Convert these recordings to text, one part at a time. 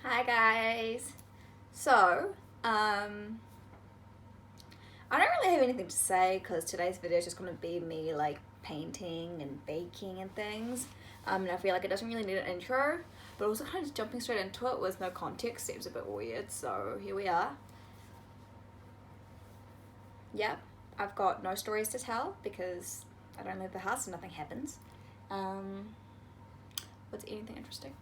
Hi guys. So, I don't really have anything to say because today's video is just gonna be me like painting and baking and things. And I feel like it doesn't really need an intro, but also kind of just jumping straight into it with no context seems a bit weird. So here we are. Yep, I've got no stories to tell because I don't leave the house and nothing happens. What's anything interesting?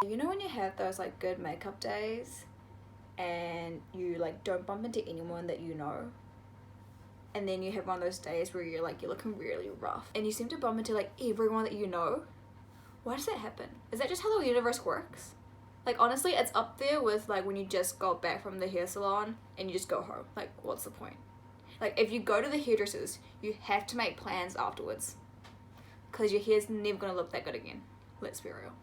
You know when you have those like good makeup days and you like don't bump into anyone that you know, and then you have one of those days where you're looking really rough and you seem to bump into like everyone that you know? Why does that happen? Is that just how the universe works? Like honestly, it's up there with like when you just got back from the hair salon and you just go home. Like what's the point? Like if you go to the hairdressers, you have to make plans afterwards because your hair's never gonna look that good again. Let's be real.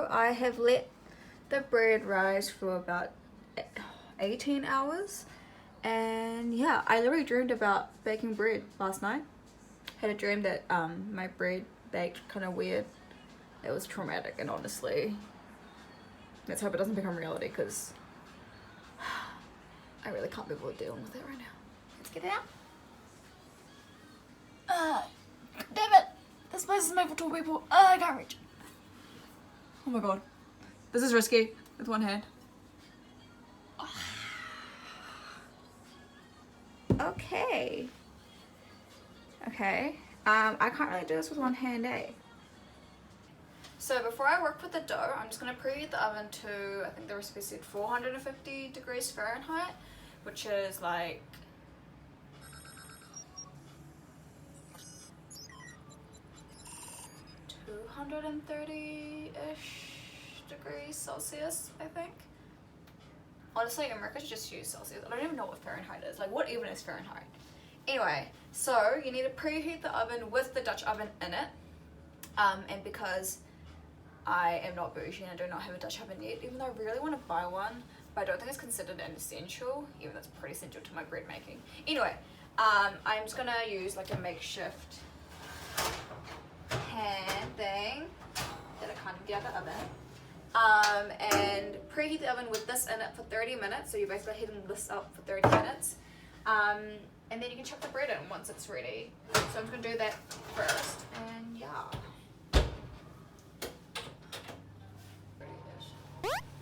I have let the bread rise for about 18 hours, and yeah, I literally dreamed about baking bread last night. Had a dream that my bread baked kind of weird. It was traumatic, and honestly, let's hope it doesn't become reality because I really can't be bothered dealing with it right now. Let's get it out. Damn it! This place is made for two people. I can't reach. Oh my god. This is risky with one hand. Okay. I can't really do this with one hand, eh? So before I work with the dough, I'm just going to preheat the oven to, I think the recipe said 450 degrees Fahrenheit, which is like 230-ish degrees Celsius, I think. Honestly, America should just use Celsius. I don't even know what Fahrenheit is. Like, what even is Fahrenheit? Anyway, so you need to preheat the oven with the Dutch oven in it. And because I am not bougie and I do not have a Dutch oven yet, even though I really want to buy one, but I don't think it's considered an essential, even though it's pretty essential to my bread making. Anyway, I'm just gonna use like a makeshift pan thing that I can't even get out of the oven. And preheat the oven with this in it for 30 minutes. So you're basically heating this up for 30 minutes. And then you can chuck the bread in once it's ready. So I'm just gonna do that first. And yeah.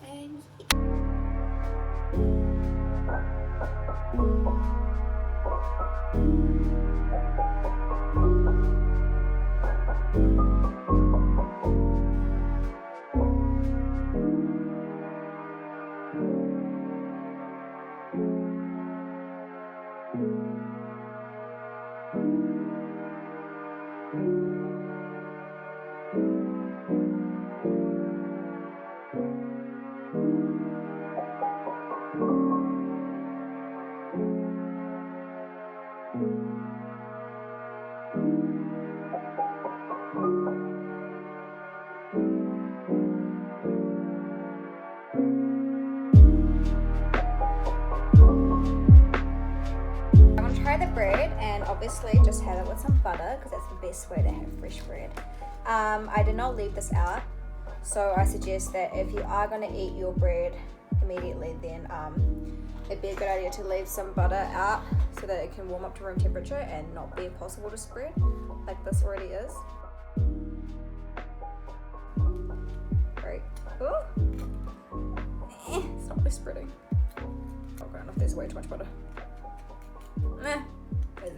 And the bread, and obviously just have it with some butter because that's the best way to have fresh bread. I did not leave this out, so I suggest that if you are going to eat your bread immediately, then it'd be a good idea to leave some butter out so that it can warm up to room temperature and not be impossible to spread like this already is. Great. Ooh. It's not really spreading. Oh, I don't know if there's way too much butter. Nah, is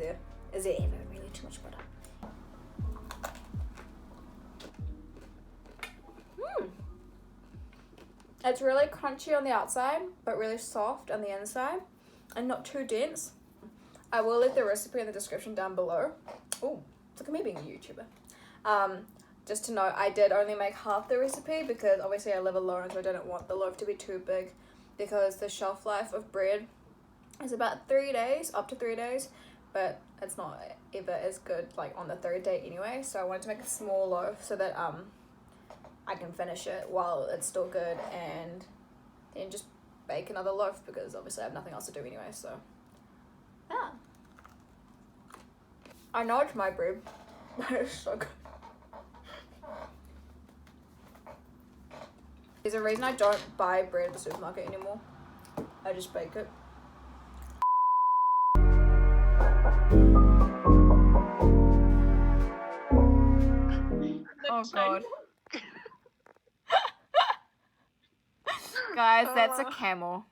there ever really too much butter? It's really crunchy on the outside, but really soft on the inside, and not too dense. I will leave the recipe in the description down below. Oh, look at me being a YouTuber. Just to note, I did only make half the recipe because obviously I live alone, so I didn't want the loaf to be too big because the shelf life of bread is about 3 days, up to 3 days, but it's not ever as good like on the 3rd day anyway. So I wanted to make a small loaf so that I can finish it while it's still good, and then just bake another loaf because obviously I have nothing else to do anyway. So yeah, I know it's my bread, but it's so good. There's a reason I don't buy bread at the supermarket anymore. I just bake it. Oh god. Guys, that's a camel.